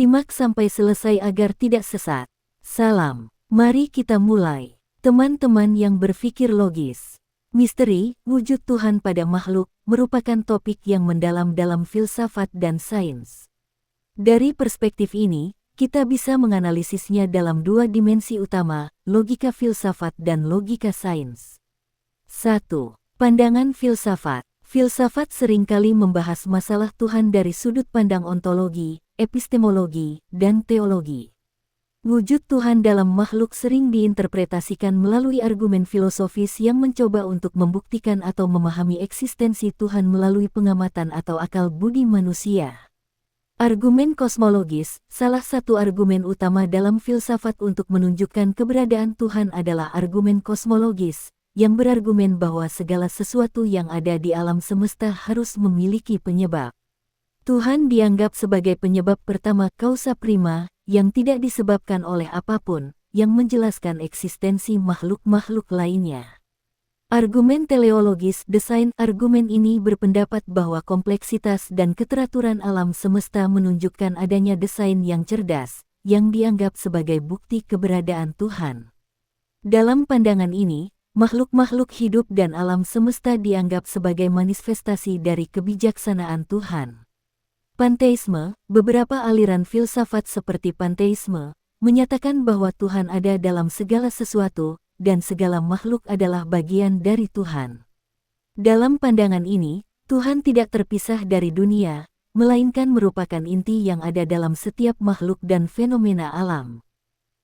Simak sampai selesai agar tidak sesat. Salam, mari kita mulai. Teman-teman yang berpikir logis. Misteri, wujud Tuhan pada makhluk, merupakan topik yang mendalam dalam filsafat dan sains. Dari perspektif ini, kita bisa menganalisisnya dalam dua dimensi utama, logika filsafat dan logika sains. 1. Pandangan filsafat. Filsafat seringkali membahas masalah Tuhan dari sudut pandang ontologi, epistemologi, dan teologi. Wujud Tuhan dalam makhluk sering diinterpretasikan melalui argumen filosofis yang mencoba untuk membuktikan atau memahami eksistensi Tuhan melalui pengamatan atau akal budi manusia. Argumen kosmologis, salah satu argumen utama dalam filsafat untuk menunjukkan keberadaan Tuhan adalah argumen kosmologis, yang berargumen bahwa segala sesuatu yang ada di alam semesta harus memiliki penyebab. Tuhan dianggap sebagai penyebab pertama causa prima, yang tidak disebabkan oleh apapun, yang menjelaskan eksistensi makhluk-makhluk lainnya. Argumen teleologis desain argumen ini berpendapat bahwa kompleksitas dan keteraturan alam semesta menunjukkan adanya desain yang cerdas, yang dianggap sebagai bukti keberadaan Tuhan. Dalam pandangan ini, makhluk-makhluk hidup dan alam semesta dianggap sebagai manifestasi dari kebijaksanaan Tuhan. Panteisme, beberapa aliran filsafat seperti panteisme, menyatakan bahwa Tuhan ada dalam segala sesuatu, dan segala makhluk adalah bagian dari Tuhan. Dalam pandangan ini, Tuhan tidak terpisah dari dunia, melainkan merupakan inti yang ada dalam setiap makhluk dan fenomena alam.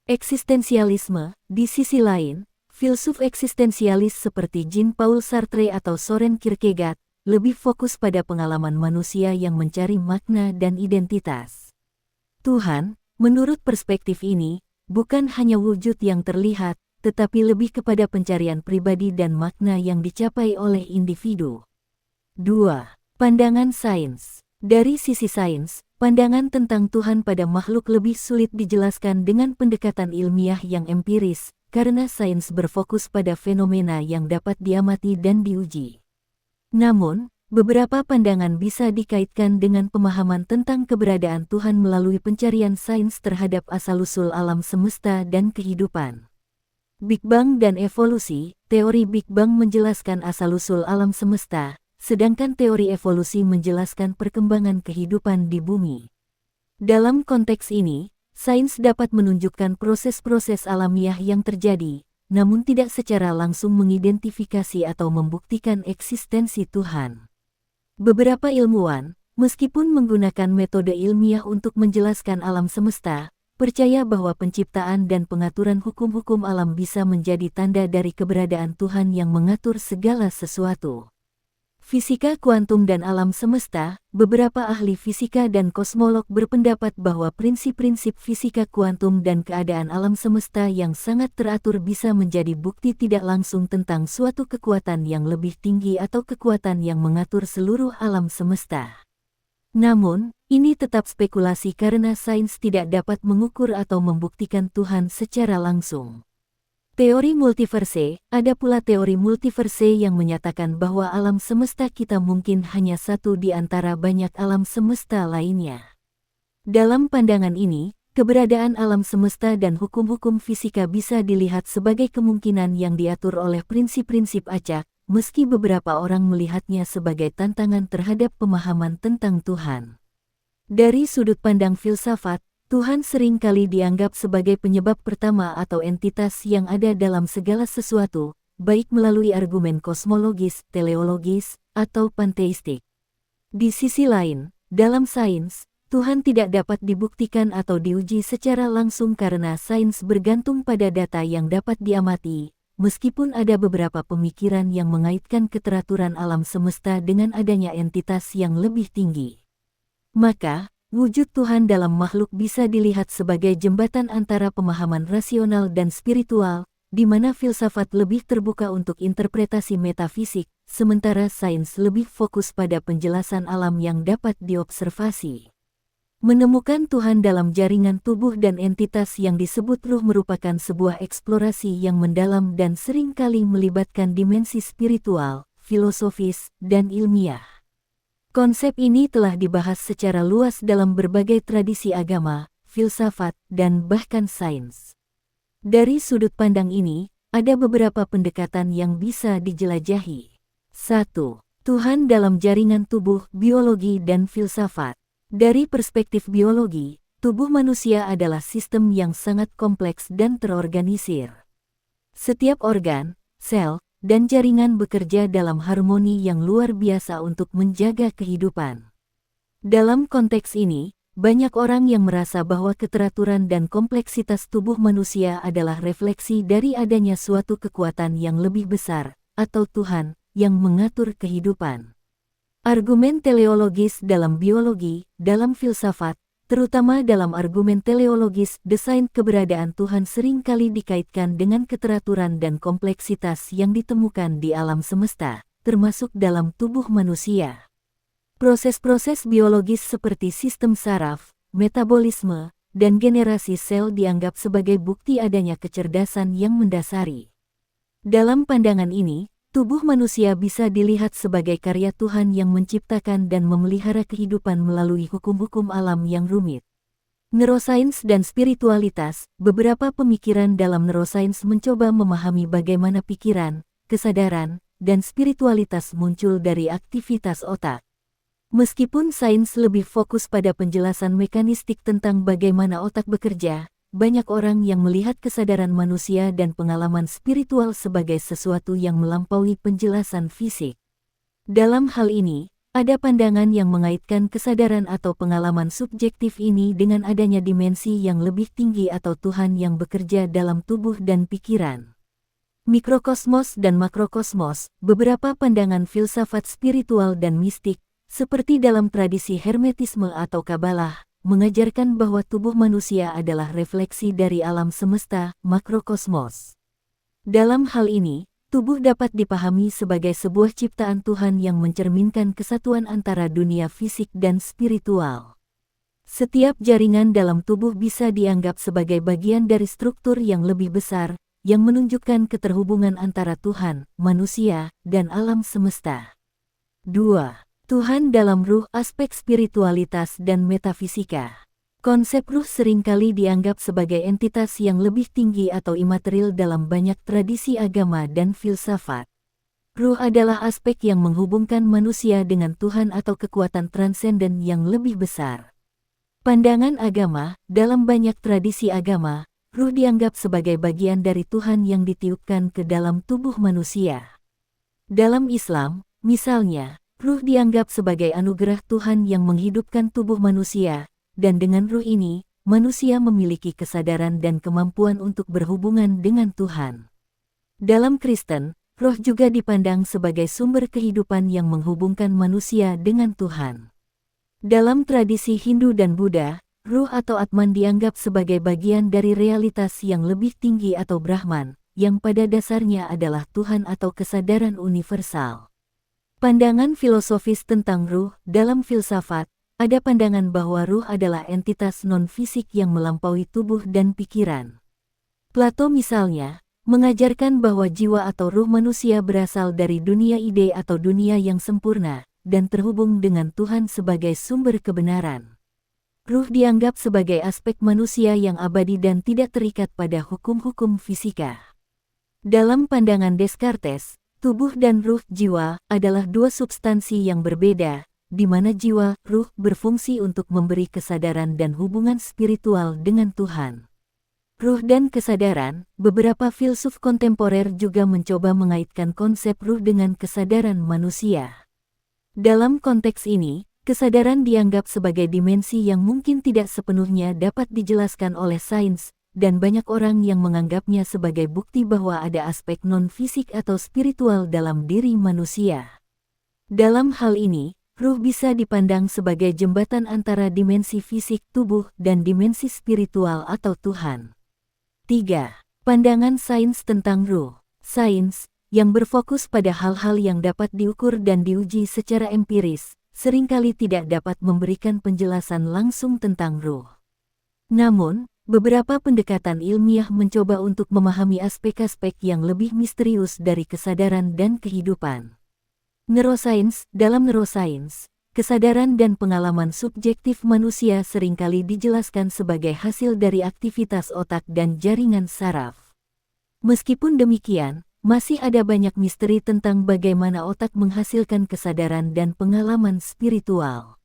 Eksistensialisme, di sisi lain, filsuf eksistensialis seperti Jean-Paul Sartre atau Soren Kierkegaard, lebih fokus pada pengalaman manusia yang mencari makna dan identitas. Tuhan, menurut perspektif ini, bukan hanya wujud yang terlihat, tetapi lebih kepada pencarian pribadi dan makna yang dicapai oleh individu. 2. Pandangan sains. Dari sisi sains, pandangan tentang Tuhan pada makhluk lebih sulit dijelaskan dengan pendekatan ilmiah yang empiris, karena sains berfokus pada fenomena yang dapat diamati dan diuji. Namun, beberapa pandangan bisa dikaitkan dengan pemahaman tentang keberadaan Tuhan melalui pencarian sains terhadap asal-usul alam semesta dan kehidupan. Big Bang dan evolusi, teori Big Bang menjelaskan asal-usul alam semesta, sedangkan teori evolusi menjelaskan perkembangan kehidupan di bumi. Dalam konteks ini, sains dapat menunjukkan proses-proses alamiah yang terjadi, namun tidak secara langsung mengidentifikasi atau membuktikan eksistensi Tuhan. Beberapa ilmuwan, meskipun menggunakan metode ilmiah untuk menjelaskan alam semesta, percaya bahwa penciptaan dan pengaturan hukum-hukum alam bisa menjadi tanda dari keberadaan Tuhan yang mengatur segala sesuatu. Fisika kuantum dan alam semesta, beberapa ahli fisika dan kosmolog berpendapat bahwa prinsip-prinsip fisika kuantum dan keadaan alam semesta yang sangat teratur bisa menjadi bukti tidak langsung tentang suatu kekuatan yang lebih tinggi atau kekuatan yang mengatur seluruh alam semesta. Namun, ini tetap spekulasi karena sains tidak dapat mengukur atau membuktikan Tuhan secara langsung. Teori multiverse, ada pula teori multiverse yang menyatakan bahwa alam semesta kita mungkin hanya satu di antara banyak alam semesta lainnya. Dalam pandangan ini, keberadaan alam semesta dan hukum-hukum fisika bisa dilihat sebagai kemungkinan yang diatur oleh prinsip-prinsip acak, meski beberapa orang melihatnya sebagai tantangan terhadap pemahaman tentang Tuhan. Dari sudut pandang filsafat, Tuhan seringkali dianggap sebagai penyebab pertama atau entitas yang ada dalam segala sesuatu, baik melalui argumen kosmologis, teleologis, atau panteistik. Di sisi lain, dalam sains, Tuhan tidak dapat dibuktikan atau diuji secara langsung karena sains bergantung pada data yang dapat diamati, meskipun ada beberapa pemikiran yang mengaitkan keteraturan alam semesta dengan adanya entitas yang lebih tinggi. Maka, wujud Tuhan dalam makhluk bisa dilihat sebagai jembatan antara pemahaman rasional dan spiritual, di mana filsafat lebih terbuka untuk interpretasi metafisik, sementara sains lebih fokus pada penjelasan alam yang dapat diobservasi. Menemukan Tuhan dalam jaringan tubuh dan entitas yang disebut ruh merupakan sebuah eksplorasi yang mendalam dan seringkali melibatkan dimensi spiritual, filosofis, dan ilmiah. Konsep ini telah dibahas secara luas dalam berbagai tradisi agama, filsafat, dan bahkan sains. Dari sudut pandang ini, ada beberapa pendekatan yang bisa dijelajahi. 1. Tuhan dalam jaringan tubuh, biologi dan filsafat. Dari perspektif biologi, tubuh manusia adalah sistem yang sangat kompleks dan terorganisir. Setiap organ, sel, dan jaringan bekerja dalam harmoni yang luar biasa untuk menjaga kehidupan. Dalam konteks ini, banyak orang yang merasa bahwa keteraturan dan kompleksitas tubuh manusia adalah refleksi dari adanya suatu kekuatan yang lebih besar, atau Tuhan, yang mengatur kehidupan. Argumen teleologis dalam biologi, dalam filsafat, terutama dalam argumen teleologis, desain keberadaan Tuhan seringkali dikaitkan dengan keteraturan dan kompleksitas yang ditemukan di alam semesta, termasuk dalam tubuh manusia. Proses-proses biologis seperti sistem saraf, metabolisme, dan generasi sel dianggap sebagai bukti adanya kecerdasan yang mendasari. Dalam pandangan ini, tubuh manusia bisa dilihat sebagai karya Tuhan yang menciptakan dan memelihara kehidupan melalui hukum-hukum alam yang rumit. Neurosains dan spiritualitas, beberapa pemikiran dalam neurosains mencoba memahami bagaimana pikiran, kesadaran, dan spiritualitas muncul dari aktivitas otak. Meskipun sains lebih fokus pada penjelasan mekanistik tentang bagaimana otak bekerja, banyak orang yang melihat kesadaran manusia dan pengalaman spiritual sebagai sesuatu yang melampaui penjelasan fisik. Dalam hal ini, ada pandangan yang mengaitkan kesadaran atau pengalaman subjektif ini dengan adanya dimensi yang lebih tinggi atau Tuhan yang bekerja dalam tubuh dan pikiran. Mikrokosmos dan makrokosmos, beberapa pandangan filsafat spiritual dan mistik, seperti dalam tradisi Hermetisme atau Kabalah, mengajarkan bahwa tubuh manusia adalah refleksi dari alam semesta, makrokosmos. Dalam hal ini, tubuh dapat dipahami sebagai sebuah ciptaan Tuhan yang mencerminkan kesatuan antara dunia fisik dan spiritual. Setiap jaringan dalam tubuh bisa dianggap sebagai bagian dari struktur yang lebih besar, yang menunjukkan keterhubungan antara Tuhan, manusia, dan alam semesta. 2. Tuhan dalam ruh, aspek spiritualitas dan metafisika. Konsep ruh seringkali dianggap sebagai entitas yang lebih tinggi atau imaterial dalam banyak tradisi agama dan filsafat. Ruh adalah aspek yang menghubungkan manusia dengan Tuhan atau kekuatan transenden yang lebih besar. Pandangan agama, dalam banyak tradisi agama, ruh dianggap sebagai bagian dari Tuhan yang ditiupkan ke dalam tubuh manusia. Dalam Islam, misalnya, ruh dianggap sebagai anugerah Tuhan yang menghidupkan tubuh manusia, dan dengan ruh ini, manusia memiliki kesadaran dan kemampuan untuk berhubungan dengan Tuhan. Dalam Kristen, roh juga dipandang sebagai sumber kehidupan yang menghubungkan manusia dengan Tuhan. Dalam tradisi Hindu dan Buddha, ruh atau Atman dianggap sebagai bagian dari realitas yang lebih tinggi atau Brahman, yang pada dasarnya adalah Tuhan atau kesadaran universal. Pandangan filosofis tentang ruh, dalam filsafat, ada pandangan bahwa ruh adalah entitas non-fisik yang melampaui tubuh dan pikiran. Plato misalnya, mengajarkan bahwa jiwa atau ruh manusia berasal dari dunia ide atau dunia yang sempurna, dan terhubung dengan Tuhan sebagai sumber kebenaran. Ruh dianggap sebagai aspek manusia yang abadi dan tidak terikat pada hukum-hukum fisika. Dalam pandangan Descartes, tubuh dan ruh jiwa adalah dua substansi yang berbeda, di mana jiwa, ruh berfungsi untuk memberi kesadaran dan hubungan spiritual dengan Tuhan. Ruh dan kesadaran, beberapa filsuf kontemporer juga mencoba mengaitkan konsep ruh dengan kesadaran manusia. Dalam konteks ini, kesadaran dianggap sebagai dimensi yang mungkin tidak sepenuhnya dapat dijelaskan oleh sains, dan banyak orang yang menganggapnya sebagai bukti bahwa ada aspek non-fisik atau spiritual dalam diri manusia. Dalam hal ini, ruh bisa dipandang sebagai jembatan antara dimensi fisik tubuh dan dimensi spiritual atau Tuhan. 3. Pandangan sains tentang ruh. Sains, yang berfokus pada hal-hal yang dapat diukur dan diuji secara empiris, seringkali tidak dapat memberikan penjelasan langsung tentang ruh. Namun, beberapa pendekatan ilmiah mencoba untuk memahami aspek-aspek yang lebih misterius dari kesadaran dan kehidupan. Neurosains, dalam neurosains, Kesadaran dan pengalaman subjektif manusia seringkali dijelaskan sebagai hasil dari aktivitas otak dan jaringan saraf. Meskipun demikian, masih ada banyak misteri tentang bagaimana otak menghasilkan kesadaran dan pengalaman spiritual.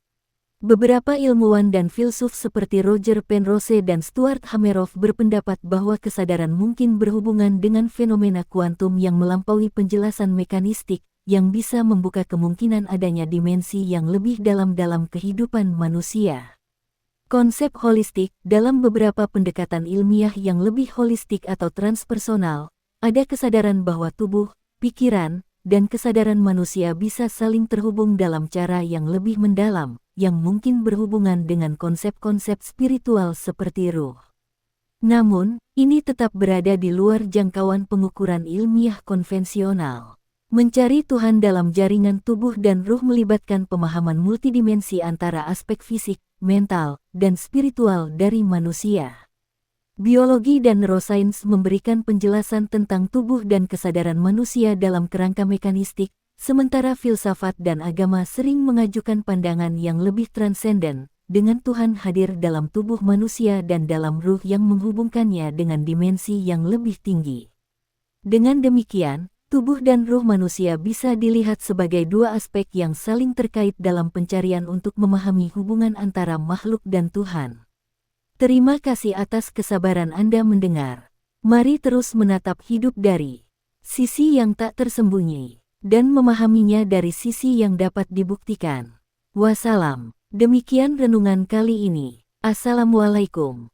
Beberapa ilmuwan dan filsuf seperti Roger Penrose dan Stuart Hameroff berpendapat bahwa kesadaran mungkin berhubungan dengan fenomena kuantum yang melampaui penjelasan mekanistik, yang bisa membuka kemungkinan adanya dimensi yang lebih dalam dalam kehidupan manusia. Konsep holistik, dalam beberapa pendekatan ilmiah yang lebih holistik atau transpersonal, ada kesadaran bahwa tubuh, pikiran, dan kesadaran manusia bisa saling terhubung dalam cara yang lebih mendalam, yang mungkin berhubungan dengan konsep-konsep spiritual seperti ruh. Namun, ini tetap berada di luar jangkauan pengukuran ilmiah konvensional. Mencari Tuhan dalam jaringan tubuh dan ruh melibatkan pemahaman multidimensi antara aspek fisik, mental, dan spiritual dari manusia. Biologi dan neurosains memberikan penjelasan tentang tubuh dan kesadaran manusia dalam kerangka mekanistik, sementara filsafat dan agama sering mengajukan pandangan yang lebih transenden, dengan Tuhan hadir dalam tubuh manusia dan dalam ruh yang menghubungkannya dengan dimensi yang lebih tinggi. Dengan demikian, tubuh dan ruh manusia bisa dilihat sebagai dua aspek yang saling terkait dalam pencarian untuk memahami hubungan antara makhluk dan Tuhan. Terima kasih atas kesabaran Anda mendengar. Mari terus menatap hidup dari sisi yang tak tersembunyi, dan memahaminya dari sisi yang dapat dibuktikan. Wassalam. Demikian renungan kali ini. Assalamualaikum.